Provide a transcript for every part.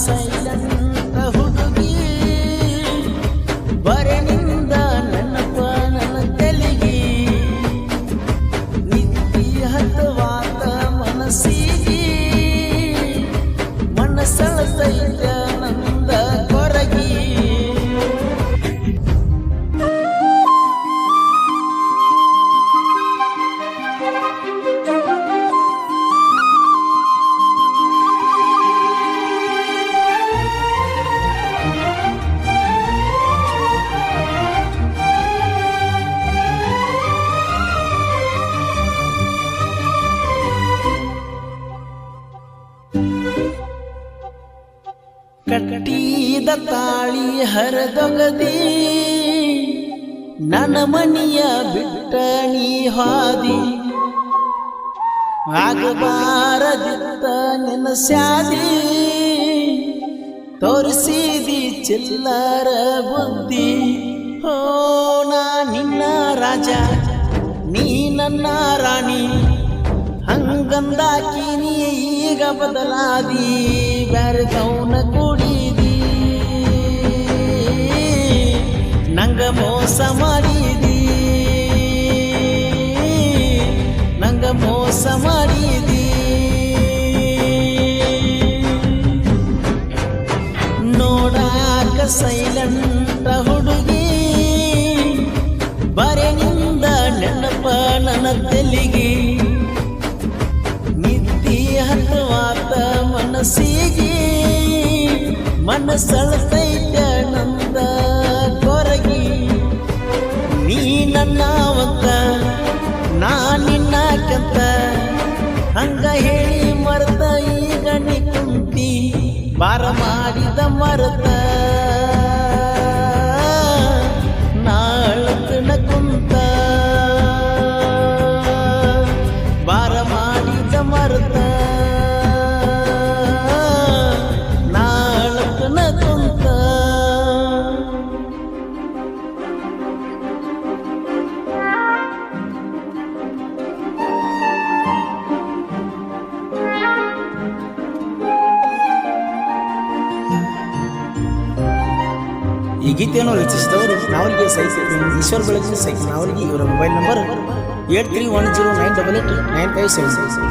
ಸೈಲಂತ ಹುಡುಗಿ ಬರೆನಿಂದ ನೆನಪ ನನ್ನ ತೆಲಿಗಿ ನಿತ್ತಿ ಹತ್ತವಾತ ಮನಸ್ಸಿಗಿ ಮನಸ್ಸಳತೈತ ನಂದ ಕೊರಗಿ ಕಟ್ಟಿದ ತಾಳಿ ಹರದೊಗದಿ ನನ್ನ ಮನಿಯ ಬಿಟ್ಟ ನೀ ಹಾದಿ ಆಗಬಾರದಿತ್ತ ನಿನ್ನ ಸ್ಯಾದಿ ತೋರಿಸಿದಿ ಚಿಲ್ಲರ ಬುದ್ಧಿ ಹೋ ನಾ ನಿನ್ನ ರಾಜ ನೀ ನನ್ನ ರಾಣಿ ಹಂಗಂದಾಕಿ ನೀ ಈಗ ಬದಲಾದಿ ಬ್ಯಾರದವನ ಕುಡಿದಿ ನಂಗ ಮೋಸ ಮಾಡಿದಿ ನಂಗ ಮೋಸ ಮಾಡಿದಿ ನೋಡಾಕ ಸೈಲಂಟ ಹುಡುಗಿ ಬರೆನಿಂದ ನೆನಪ ನನ್ನ ತೆಲಿಗಿ ಹತ್ತವಾತ ಮನಸ್ಸಿಗೆ ಮನಸ್ಸಳತೈತ ನಂದ ಕೊರಗಿ ನೀ ನನ್ನವಂತ ನಾ ನಿನ್ನಕಂತ ಹಂಗ ಹೇಳಿ ಮರೆತ ಈಗ ನೀ ಕುಂತಿ ಬಾರ ಮಾಡಿದ ಮರೆತ ನಾಳತನ ಕುಂತ ಬಾರ ಮಾಡಿದ ಮರೆತ ಈ ಗೀತೆಯನ್ನು ರಚಿಸಿದವರು ನಾವಲಿಗೆ ಈಶ್ವರ್ ಬೆಳಗಿನ ನಾವಲಿಗೆ ಇವರ ಮೊಬೈಲ್ ನಂಬರ್ 8310988957.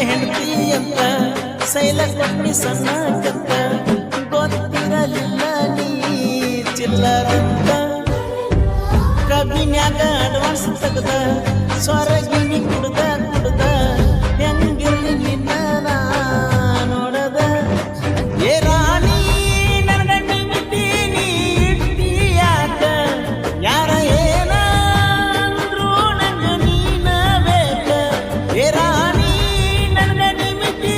ಹೆಂಡತಿ ಅಂತ ಸೈಲ ಕೊಟ್ಟಿ ಸಣ್ಣ ಕತ್ತ ಗೊತ್ತಿರಲಿಲ್ಲ ನೀ ಚಿಲ್ಲರಂತ ಕಬಿನ್ಯಾಗ ಅಡ್ವಾನ್ಸ್ ತೆಗ್ದ ಸ್ವರಗಿನಿ ಕುಡ್ದ ಹೆಂಗಿರ್ಲಿ ನಿನ್ನ ನೋಡದ ಏ ರಾಣಿ ನನ್ನ ನಿಮಿತೀನಿ ಯಾಕ ಯಾರ ಏನ ಅಂದ್ರು ನಂಗ ನೀನ ಬೇಕ ಏ ರಾಣಿ ನನ್ನ ಹೆಂಡತಿ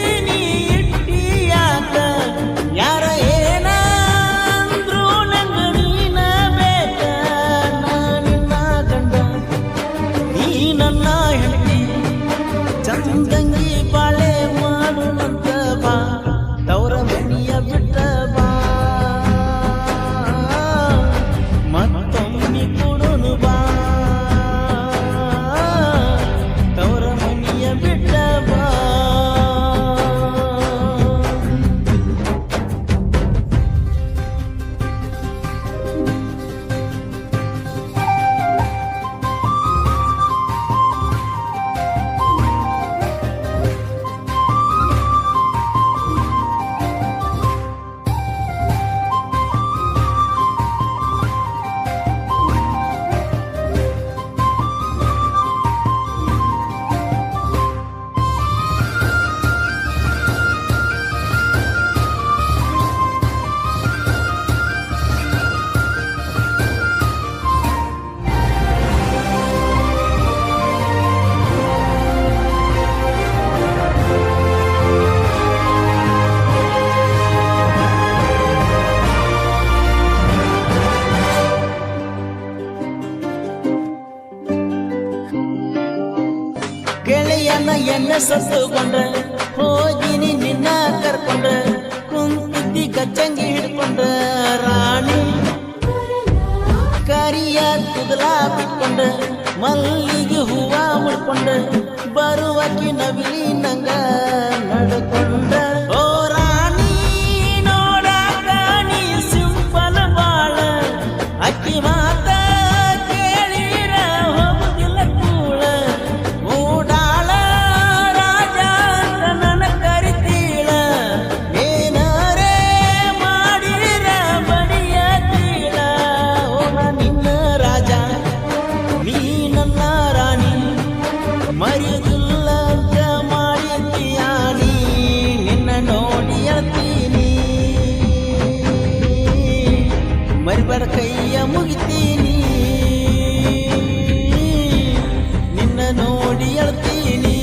ಸತ್ತುಕೊಂಡ್ರ ಹೋಗಿನಿ ನಿನ್ನ ಕರ್ಕೊಂಡ್ರ ಕುಂತಿದ್ದಿ ಗಚ್ಚಂಗಿ ಹಿಡ್ಕೊಂಡ್ರ ರಾಣಿ ಕರಿಯ ಕುದಲ ಬಿಟ್ಕೊಂಡ ಮಲ್ಲಿಗೆ ಹೂವ ಮುಡ್ಕೊಂಡ ಬರುವಕಿ ನವಿಲಿ ನಂಗ ನಡ್ಕೊಂಡ ಓ ರಾಣಿ ನೋಡಾಕ ನೀ ಸಿಂಪಲ್ ಬಾಳ ಅಕ್ಕಿ ಮಾತ ಕೇಳಿರ ಹೋಗುದಿಲ್ಲ ಕೂಳ ಮೂಡಾಳ ರಾಜ ನನ್ನ ಕರಿತೀಳ ಏನರೇ ಮಾಡಿರ ಬಡಿಯ ತೀಳ ಓ ನಿನ್ನ ರಾಜ ನೀ ನನ್ನ ರಾಣಿ ಮರಿಯುದಿಲ್ಲ ಅಂತ ಮಾಡಿದ್ದೀಯ ನೀ ನಿನ್ನ ನೋಡಿ ಅಳ್ತೀನಿ ಮರಿಬೇಡ ಕೈಯ ಮುಗಿತೀನಿ ನಿನ್ನ ನೋಡಿ ಅಳ್ತೀನಿ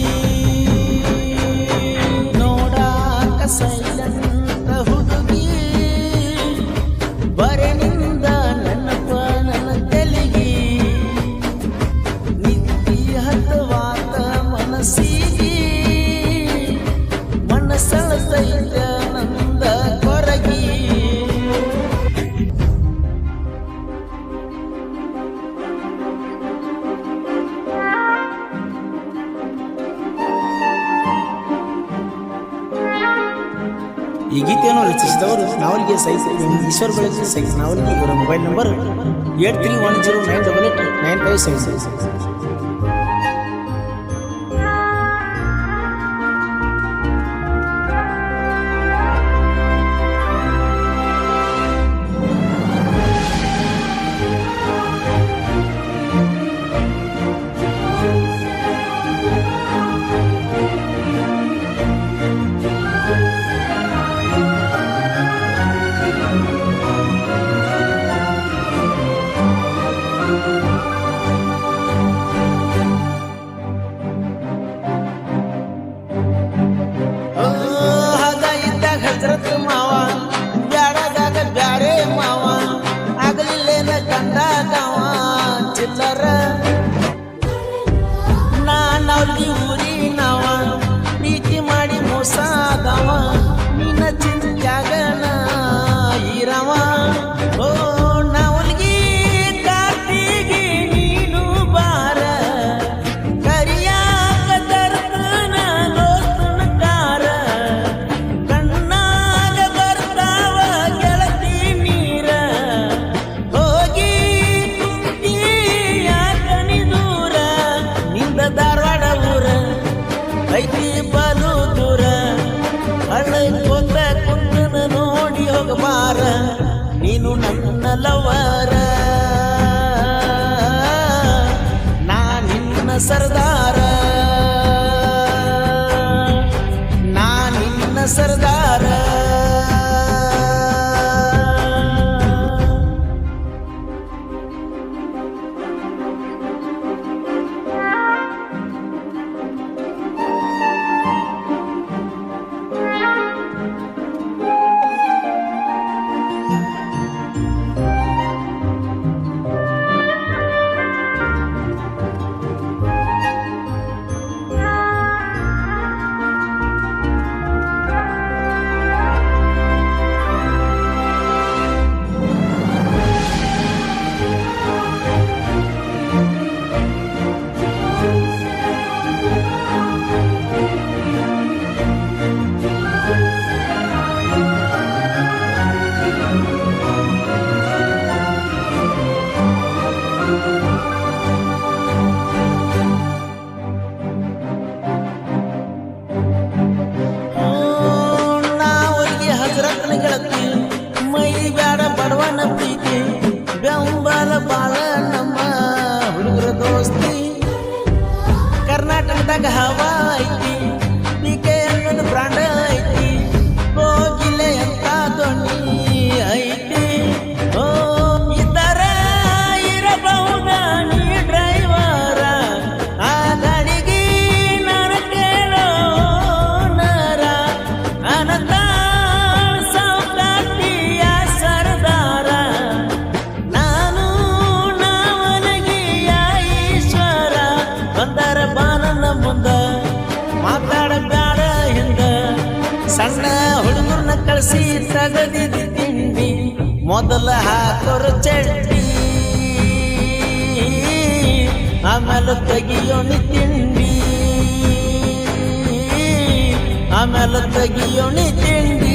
ನೋಡಾಕ ಸೈಲಂತ ಹುಡುಗಿ ಬರೆನಿಂದ ನನ್ನಪ್ಪ ನನ್ನ ತೆಲಿಗಿ ನಿತ್ತಿ ಹತ್ತವಾತ ಮನಸ್ಸಿಗೆ ಮನಸ್ಸಳ ಸೈತ ನಂದ ಕೊರಗಿ ಈ ಗೀತೆಯನ್ನು ರಚಿಸಿದವರು ನಾವಲಿಗೆ ಸೈಜ್ ಈಶ್ವರ್ ಬೆಳಗ್ಗೆ ಸೈಜ್ ನಾವಲಿಗೆ ಇವರ ಮೊಬೈಲ್ ನಂಬರ್ 8310988957. ಹದ ಇದ್ದಾಗ ಹಜರತ್ ಮಾವ ಬ್ಯಾಡದಾಗ ಬ್ಯಾರೆ ಮಾವ ಆಗಲಿಲ್ಲೇನ ಕಂಡಾಗವ ಚಿಲ್ಲರ ನಾನವ್ರಿಗೆ ಊರಿ ನಾವ ಪ್ರೀತಿ ಮಾಡಿ ಮೋಸ ಆದವ ನಿನ್ನ ಚಿಂತ್ಯಾಗನ ಇರವ ಓ ನಾವಲ್ಗಿ ಕಾತಿಗೆ ನೀನು ಬಾರ ಕರಿಯಾಕ ತರ್ತನ ದೋಸ್ತನ ಕಾರ ಕಣ್ಣಾಗ ಬರ್ತಾವ ಗೆಳತಿ ನೀರ ಹೋಗಿ ಕುಂತಿ ಯಾಕನಿ ದೂರ ನಿಂದ ಧಾರವಾಡ ಊರ ಐತಿ ಬಲು ದೂರ ಹಳ್ಳ ಕೋತ ಕುಂತನ ನೋಡಿ ಹೋಗಬಾರ ನೀನು ನನ್ನ ಲವರ ನಾ ನಿನ್ನ ಸರ್ದಾರ ನಾ ನಿನ್ನ ಸರ್ದಾರ ನಾವರಿಗೆ ಹಜರತ್ನ ಗೆಳತಿ ಮೈ ಬ್ಯಾಡ ಬಡವನ ಪ್ರೀತಿ ಬೆಂಬಲ ಬಾಳ ನಮ್ಮ ಹುಡುಗರ ದೋಸ್ತಿ ಕರ್ನಾಟಕದಾಗ ಹವಾ ಐತಿ ಪಿಕೆ ಅನ್ನೋದು ಬ್ರಾಂಡ ಐತಿ ಹೋಗಿಲೆ ಅಂತ ಧ್ವನಿ ಐತಿ ಓ ಇತರ ಇರಬಹುದ ನೀ ಡ್ರೈವರ ಆ ಗಾಡಿಗೆ ನಾನು ಕೇಳೋ ನರ ಅನಂತ ಸೌಕಾತಿಯ ಸರ್ದಾರ ನಾನು ನಾವಲಗಿಯ ಈಶ್ವರ ಬಂದರ ಬಾನನ ಮುಂದ ಬ್ಯಾಡ ಬ್ಯಾಡ ಹಿಂದ ಸಣ್ಣ ಹುಡುಗರನ್ನ ಕಳಿಸಿ ತಗದಿದ್ದಿ ತಿಂಡಿ ಮೊದಲ ಹಾಕೋರ ಚಡ್ಡಿ ಆಮೇಲೆ ತೆಗಿಯೋಣಿ ತಿಂಡಿ ಆಮೇಲೆ ತೆಗಿಯೋಣಿ ತಿಂಡಿ